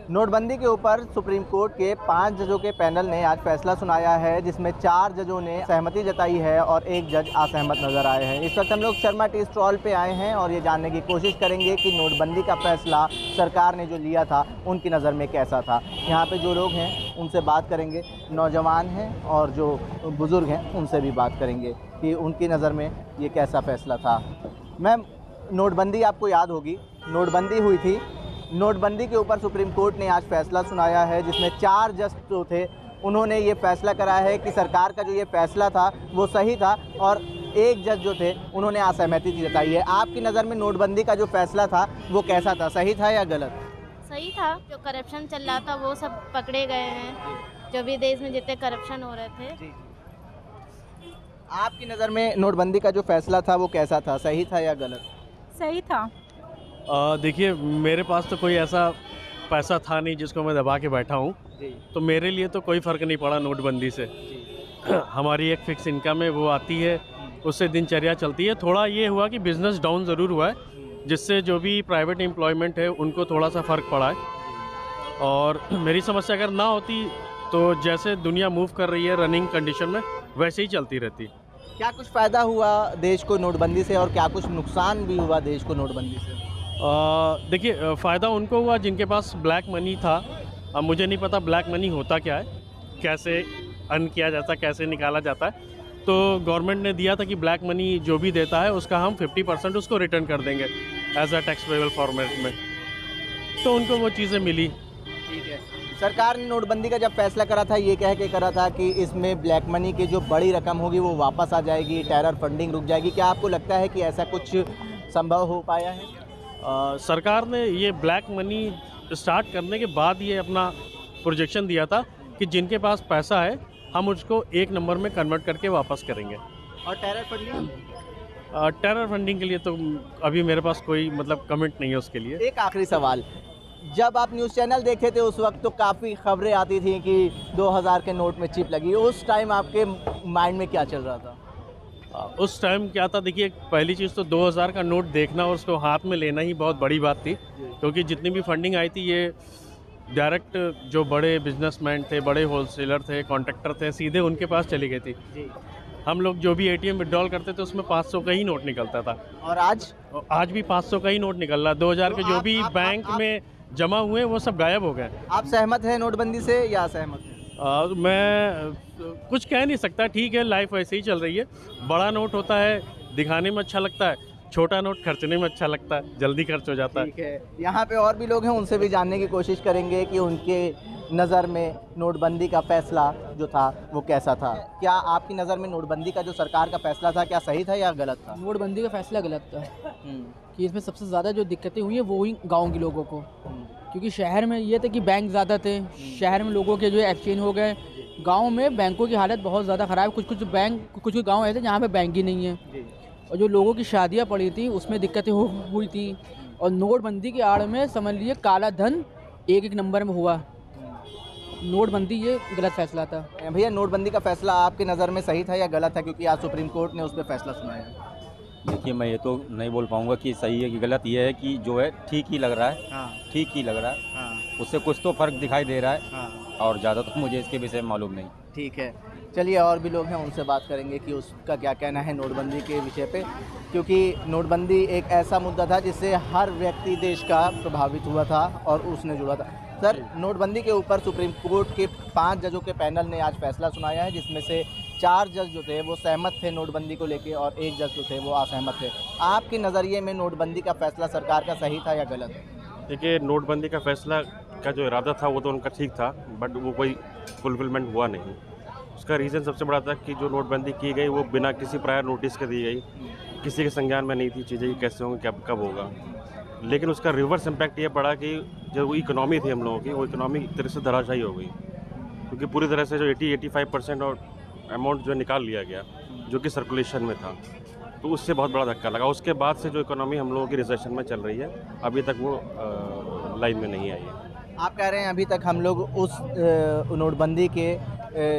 नोटबंदी के ऊपर सुप्रीम कोर्ट के 5 जजों के पैनल ने आज फैसला सुनाया है, जिसमें 4 जजों ने सहमति जताई है और 1 जज असहमत नजर आए हैं। इस वक्त हम लोग शर्मा टी स्टॉल पे आए हैं और ये जानने की कोशिश करेंगे कि नोटबंदी का फैसला सरकार ने जो लिया था उनकी नज़र में कैसा था। यहाँ पे जो लोग हैं उनसे बात करेंगे, नौजवान हैं और जो बुज़ुर्ग हैं उनसे भी बात करेंगे कि उनकी नज़र में ये कैसा फैसला था। मैम, नोटबंदी आपको याद होगी, नोटबंदी हुई थी। नोटबंदी के ऊपर सुप्रीम कोर्ट ने आज फैसला सुनाया है, जिसमें 4 जज जो थे उन्होंने ये फैसला करा है कि सरकार का जो ये फैसला था वो सही था और 1 जज जो थे उन्होंने असहमति जताई है। आपकी नज़र में नोटबंदी का जो फैसला था वो कैसा था, सही था या गलत? सही था। जो करप्शन चल रहा था वो सब पकड़े गए हैं, जो भी देश में जितने करप्शन हो रहे थे। आपकी नज़र में नोटबंदी का जो फैसला था वो कैसा था, सही था या गलत? सही था। देखिए, मेरे पास तो कोई ऐसा पैसा था नहीं जिसको मैं दबा के बैठा हूँ, तो मेरे लिए तो कोई फ़र्क नहीं पड़ा नोटबंदी से। हमारी एक फ़िक्स इनकम है, वो आती है, उससे दिनचर्या चलती है। थोड़ा ये हुआ कि बिज़नेस डाउन ज़रूर हुआ है, जिससे जो भी प्राइवेट एम्प्लॉयमेंट है उनको थोड़ा सा फ़र्क पड़ा है। और मेरी समस्या अगर ना होती तो जैसे दुनिया मूव कर रही है रनिंग कंडीशन में, वैसे ही चलती रहती। क्या कुछ फ़ायदा हुआ देश को नोटबंदी से और क्या कुछ नुकसान भी हुआ देश को नोटबंदी से? देखिए, फ़ायदा उनको हुआ जिनके पास ब्लैक मनी था। अब मुझे नहीं पता ब्लैक मनी होता क्या है, कैसे अर्न किया जाता है, कैसे निकाला जाता है। तो गवर्नमेंट ने दिया था कि ब्लैक मनी जो भी देता है उसका हम 50% उसको रिटर्न कर देंगे as a tax payable format में, तो उनको वो चीज़ें मिली। ठीक है। सरकार ने नोटबंदी का जब फैसला करा था ये कह के करा था कि इसमें ब्लैक मनी की जो बड़ी रकम होगी वो वापस आ जाएगी, टेरर फंडिंग रुक जाएगी। क्या आपको लगता है कि ऐसा कुछ संभव हो पाया है? सरकार ने ये ब्लैक मनी स्टार्ट करने के बाद ये अपना प्रोजेक्शन दिया था कि जिनके पास पैसा है हम उसको 1 नंबर में कन्वर्ट करके वापस करेंगे। और टेरर फंडिंग? टेरर फंडिंग के लिए तो अभी मेरे पास कोई मतलब कमेंट नहीं है उसके लिए। एक आखिरी सवाल, जब आप न्यूज़ चैनल देखते थे उस वक्त तो काफ़ी खबरें आती थी कि 2000 के नोट में चिप लगी, उस टाइम आपके माइंड में क्या चल रहा था? उस टाइम क्या था, देखिए, पहली चीज़ तो 2000 का नोट देखना और उसको हाथ में लेना ही बहुत बड़ी बात थी, क्योंकि जितनी भी फंडिंग आई थी ये डायरेक्ट जो बड़े बिजनेसमैन थे, बड़े होलसेलर थे, कॉन्ट्रैक्टर थे, सीधे उनके पास चली गई थी। हम लोग जो भी ATM विड्रॉल करते थे उसमें 500 का ही नोट निकलता था। और आज भी 500 का ही नोट निकल रहा है। 2000 के जो भी बैंक में जमा हुए वो सब गायब हो गए। आप सहमत हैं नोटबंदी से या असहमत हैं? मैं कुछ कह नहीं सकता, ठीक है, लाइफ ऐसे ही चल रही है। बड़ा नोट होता है, दिखाने में अच्छा लगता है, छोटा नोट खर्चने में अच्छा लगता है, जल्दी खर्च हो जाता है। ठीक है। यहाँ पे और भी लोग हैं, उनसे भी जानने की कोशिश करेंगे कि उनके नज़र में नोटबंदी का फैसला जो था वो कैसा था। क्या आपकी नज़र में नोटबंदी का जो सरकार का फैसला था क्या सही था या गलत था? नोटबंदी का फैसला गलत था कि इसमें सबसे ज़्यादा जो दिक्कतें हुई हैं वो हुई गाँव के लोगों को, क्योंकि शहर में ये थे कि बैंक ज़्यादा थे, शहर में लोगों के जो है एक्सचेंज हो गए। गांव में बैंकों की हालत बहुत ज़्यादा ख़राब है। कुछ गांव ऐसे जहाँ पे बैंक ही नहीं है, और जो लोगों की शादियाँ पड़ी थी उसमें दिक्कतें हुई थी। और नोटबंदी के आड़ में समझ लिए काला धन 1 नंबर में हुआ। नोटबंदी ये गलत फैसला था। भैया, नोटबंदी का फैसला आपकी नज़र में सही था या गलत है, क्योंकि आज सुप्रीम कोर्ट ने उस पर फैसला सुनाया? देखिए, मैं ये तो नहीं बोल पाऊँगा कि सही है कि गलत। ये है कि जो है ठीक ही लग रहा है। हाँ। ठीक ही लग रहा है। हाँ। उससे कुछ तो फ़र्क दिखाई दे रहा है। हाँ। और ज़्यादा तो मुझे इसके विषय में मालूम नहीं। ठीक है, चलिए और भी लोग हैं, उनसे बात करेंगे कि उसका क्या कहना है नोटबंदी के विषय पे, क्योंकि नोटबंदी एक ऐसा मुद्दा था जिससे हर व्यक्ति देश का प्रभावित हुआ था और उसने जुड़ा था। सर, नोटबंदी के ऊपर सुप्रीम कोर्ट के 5 जजों के पैनल ने आज फैसला सुनाया है, जिसमें से 4 जज जो थे वो सहमत थे नोटबंदी को लेके और 1 जज जो थे वो असहमत थे। आपके नज़रिए में नोटबंदी का फैसला सरकार का सही था या गलत? देखिए, नोटबंदी का फैसला का जो इरादा था वो तो उनका ठीक था, बट वो कोई फुलफिलमेंट हुआ नहीं। उसका रीज़न सबसे बड़ा था कि जो नोटबंदी की गई वो बिना किसी प्रायर नोटिस के दी गई, किसी के संज्ञान में नहीं थी चीज़ें कि कैसे होंगी, कब होगा। लेकिन उसका रिवर्स इम्पैक्ट ये पड़ा कि जो इकोनॉमी थी हम लोगों की, वो इकोनॉमी एक तरह से धराशायी हो गई, क्योंकि पूरी तरह से जो 80-85% और अमाउंट जो निकाल लिया गया जो कि सर्कुलेशन में था, तो उससे बहुत बड़ा धक्का लगा। उसके बाद से जो इकोनॉमी हम लोगों की रिसेशन में चल रही है, अभी तक वो लाइन में नहीं आई है। आप कह रहे हैं अभी तक हम लोग उस नोटबंदी के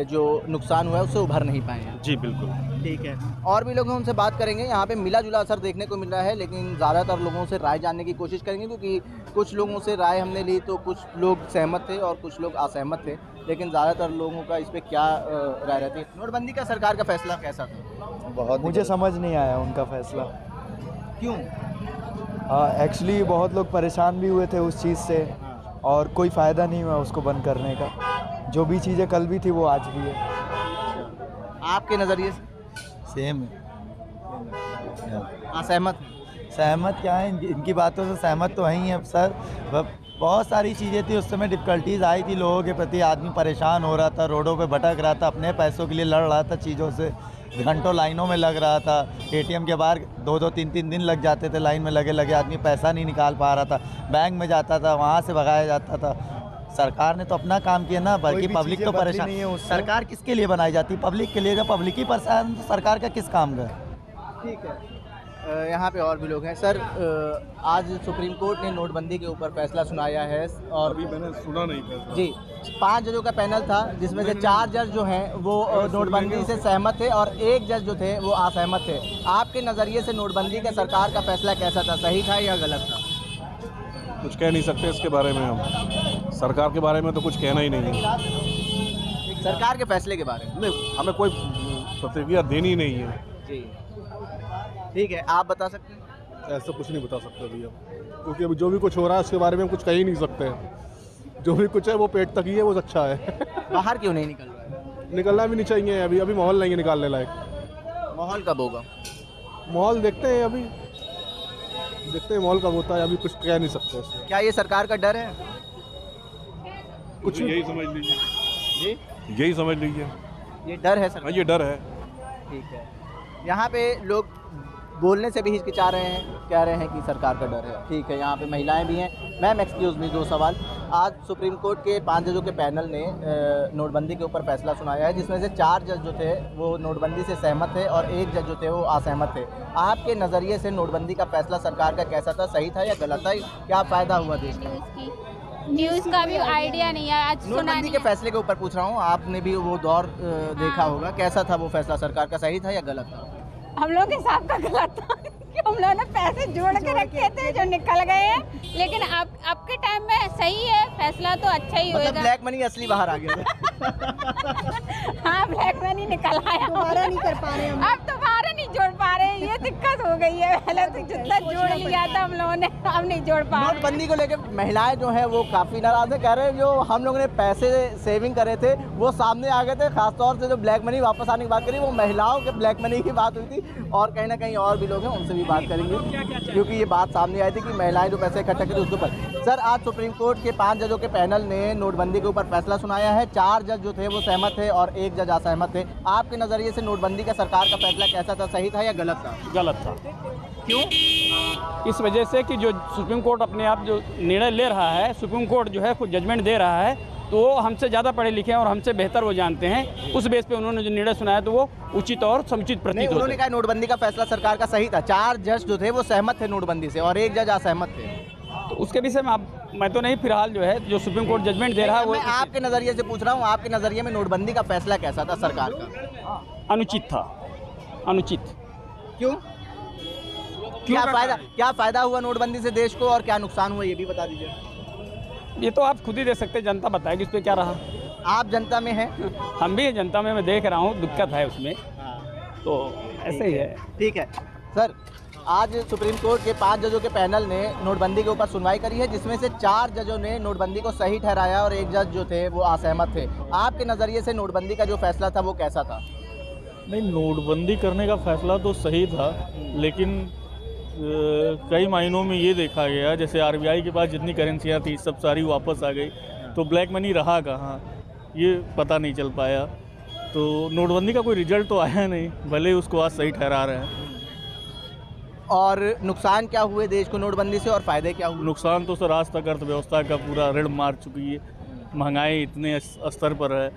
जो नुकसान हुआ है उससे उभर नहीं पाए हैं। जी बिल्कुल। ठीक है, और भी लोग हैं, उनसे बात करेंगे। यहाँ पे मिला जुला असर देखने को मिल रहा है, लेकिन ज़्यादातर लोगों से राय जानने की कोशिश करेंगे, क्योंकि कुछ लोगों से राय हमने ली तो कुछ लोग सहमत थे और कुछ लोग असहमत थे, लेकिन ज़्यादातर लोगों का इस पर क्या राय रहती है। नोटबंदी का सरकार का फैसला कैसा था? बहुत मुझे समझ नहीं आया उनका फैसला। क्यों? एक्चुअली बहुत लोग परेशान भी हुए थे उस चीज़ से, और कोई फ़ायदा नहीं हुआ उसको बंद करने का। जो भी चीज़ें कल भी थी वो आज भी है। आपके नज़रिए से? सेम असहमत? सहमत क्या है, इनकी बातों से सहमत तो हैं ही है सर। बहुत सारी चीज़ें थी उस समय, डिफ़िकल्टीज़ आई थी लोगों के प्रति। आदमी परेशान हो रहा था, रोडों पे भटक रहा था, अपने पैसों के लिए लड़ रहा था चीज़ों से, घंटों लाइनों में लग रहा था। एटीएम के बाहर 2-2 3-3 दिन लग जाते थे लाइन में लगे लगे, आदमी पैसा नहीं निकाल पा रहा था। बैंक में जाता था, वहाँ से भगाया जाता था। सरकार ने तो अपना काम किया ना, बल्कि पब्लिक तो परेशान नहीं है। सरकार किसके लिए बनाई जाती है? पब्लिक के लिए। जब पब्लिक ही परेशान तो सरकार का किस काम का? ठीक है, यहाँ पे और भी लोग हैं। सर, आज सुप्रीम कोर्ट ने नोटबंदी के ऊपर फैसला सुनाया है, और अभी मैंने सुना नहीं फैसला। जी, 5 जजों का पैनल था, जिसमें से 4 जज जो हैं वो नोटबंदी से सहमत थे और 1 जज जो थे वो असहमत थे। आपके नज़रिए से नोटबंदी का सरकार का फैसला कैसा था, सही था या गलत था? कुछ कह नहीं सकते इसके बारे में हम। सरकार के बारे में तो कुछ कहना ही नहीं है। सरकार के फैसले के बारे में नहीं, हमें कोई प्रतिक्रिया देनी नहीं है। जी, ठीक है, आप बता सकते हैं? ऐसा कुछ नहीं बता सकते भैया, क्योंकि अभी जो भी कुछ हो रहा है उसके बारे में हम कुछ कह ही नहीं सकते। जो भी कुछ है वो पेट तक ही है, वो अच्छा है। बाहर क्यों नहीं निकल रहा है? निकलना भी नहीं चाहिए। अभी अभी माहौल नहीं है निकालने लायक। माहौल कब होगा? माहौल देखते हैं, अभी देखते हैं माहौल कब होता है। अभी कुछ कह नहीं सकते उसमें। क्या ये सरकार का डर है? कुछ यही समझ लीजिए। जी, यही समझ लीजिए। ये डर है सरकार? ये डर है। ठीक है, यहाँ पे लोग बोलने से भी हिचकिचा रहे हैं, कह रहे हैं कि सरकार का डर है। ठीक है, यहाँ पे महिलाएं भी हैं। मैम एक्सक्यूज़ मी, 2 सवाल। आज सुप्रीम कोर्ट के 5 जजों के पैनल ने नोटबंदी के ऊपर फैसला सुनाया है, जिसमें से 4 जज जो थे वो नोटबंदी से सहमत थे और 1 जज जो थे वो असहमत थे। आपके नज़रिए से नोटबंदी का फैसला सरकार का कैसा था, सही था या गलत था? क्या फ़ायदा हुआ देश का? न्यूज़ का भी आइडिया नहीं है, आज सुना नोटबंदी के फैसले के ऊपर पूछ रहा हूँ, आपने भी वो दौर देखा होगा। कैसा था वो फैसला सरकार का, सही था या गलत था? हम लोग के हिसाब का गलत था कि हम लोगों ने पैसे जोड़ के रखे थे जो निकल गए हैं, लेकिन आपके टाइम में सही है, फैसला तो अच्छा ही मतलब होगा। ब्लैक मनी असली बाहर आ गया। हाँ, ब्लैक मनी निकल आया, दोबारा नहीं कर पा रहे हम। अब दोबारा नहीं जोड़ पा रहे, ये दिक्कत हो गई है। पहले तो जितना जोड़ लिया था हम लोगों ने, अब नहीं जोड़ पा रहे। नोटबंदी को लेकर महिलाएं जो हैं वो काफ़ी नाराज़ है, कह रहे हैं जो हम लोगों ने पैसे सेविंग करे थे वो सामने आ गए थे। खासतौर से जो ब्लैक मनी वापस आने की बात करी वो महिलाओं के ब्लैक मनी की बात हुई थी, और कहीं ना कहीं और भी लोग हैं, उनसे भी बात करेंगे, क्योंकि ये बात सामने आई थी कि महिलाएं जो पैसे इकट्ठा करती उसके ऊपर। सर, आज सुप्रीम कोर्ट के 5 जजों के पैनल ने नोटबंदी के ऊपर फैसला सुनाया है। 4 जज जो थे वो सहमत थे और 1 जज असहमत थे। आपके नज़रिए से नोटबंदी का सरकार का फैसला कैसा था, सही था या गलत था? गलत था। क्यों? इस वजह से कि जो सुप्रीम कोर्ट अपने आप जो निर्णय ले रहा है, सुप्रीम कोर्ट जो है कुछ जजमेंट दे रहा है, तो वो हमसे ज़्यादा पढ़े लिखे हैं और हमसे बेहतर वो जानते हैं। उस बेस पे उन्होंने जो निर्णय सुनाया तो वो उचित और समुचित प्रतीत होता है। उन्होंने कहा नोटबंदी का फैसला सरकार का सही था। 4 जज जो थे वो सहमत थे नोटबंदी से और 1 जज असहमत थे। तो उसके विषय में मैं तो नहीं, फिलहाल जो है जो सुप्रीम कोर्ट जजमेंट दे रहा है वो मैं आपके नज़रिए से पूछ रहा हूँ, आपके नज़रिए में नोटबंदी का फैसला कैसा था सरकार का? अनुचित था, अनुचित। क्यों? क्या फ़ायदा हुआ नोटबंदी से देश को और क्या नुकसान हुआ, ये भी बता दीजिए। ये तो आप खुद ही दे सकते हैं, जनता बताएगी इस पर क्या रहा। आप जनता में हैं? हम भी हैं जनता में, मैं देख रहा हूँ दिक्कत है उसमें, तो ऐसे ही है। ठीक है सर, आज सुप्रीम कोर्ट के 5 जजों के पैनल ने नोटबंदी के ऊपर सुनवाई करी है, जिसमें से 4 जजों ने नोटबंदी को सही ठहराया और 1 जज जो थे वो असहमत थे। आपके नज़रिए से नोटबंदी का जो फैसला था वो कैसा था? नहीं, नोटबंदी करने का फैसला तो सही था, लेकिन कई मायनों में ये देखा गया जैसे आरबीआई के पास जितनी करेंसियाँ थी सब सारी वापस आ गई, तो ब्लैक मनी रहा कहाँ ये पता नहीं चल पाया। तो नोटबंदी का कोई रिजल्ट तो आया नहीं, भले उसको आज सही ठहरा रहे हैं। और नुकसान क्या हुए देश को नोटबंदी से और फ़ायदे क्या हुए? नुकसान तो सर आज तक अर्थव्यवस्था का पूरा ऋण मार चुकी है, महंगाई इतने स्तर पर है,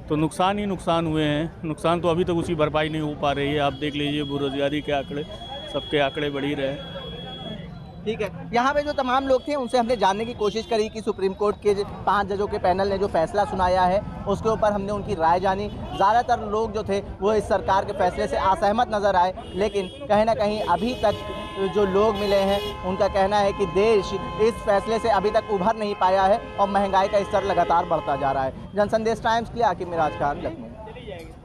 तो नुकसान ही नुकसान हुए हैं। नुकसान तो अभी तक उसकी भरपाई नहीं हो पा रही है। आप देख लीजिए बेरोजगारी के आंकड़े, सबके आंकड़े बढ़ ही रहे हैं। ठीक है, यहाँ पे जो तमाम लोग थे उनसे हमने जानने की कोशिश करी कि सुप्रीम कोर्ट के 5 जजों के पैनल ने जो फैसला सुनाया है उसके ऊपर हमने उनकी राय जानी। ज़्यादातर लोग जो थे वो इस सरकार के फैसले से असहमत नज़र आए, लेकिन कहीं ना कहीं अभी तक जो लोग मिले हैं उनका कहना है कि देश इस फैसले से अभी तक उभर नहीं पाया है और महंगाई का स्तर लगातार बढ़ता जा रहा है। जनसंदेश टाइम्स के लिए आकिब मिराज खान, लखनऊ।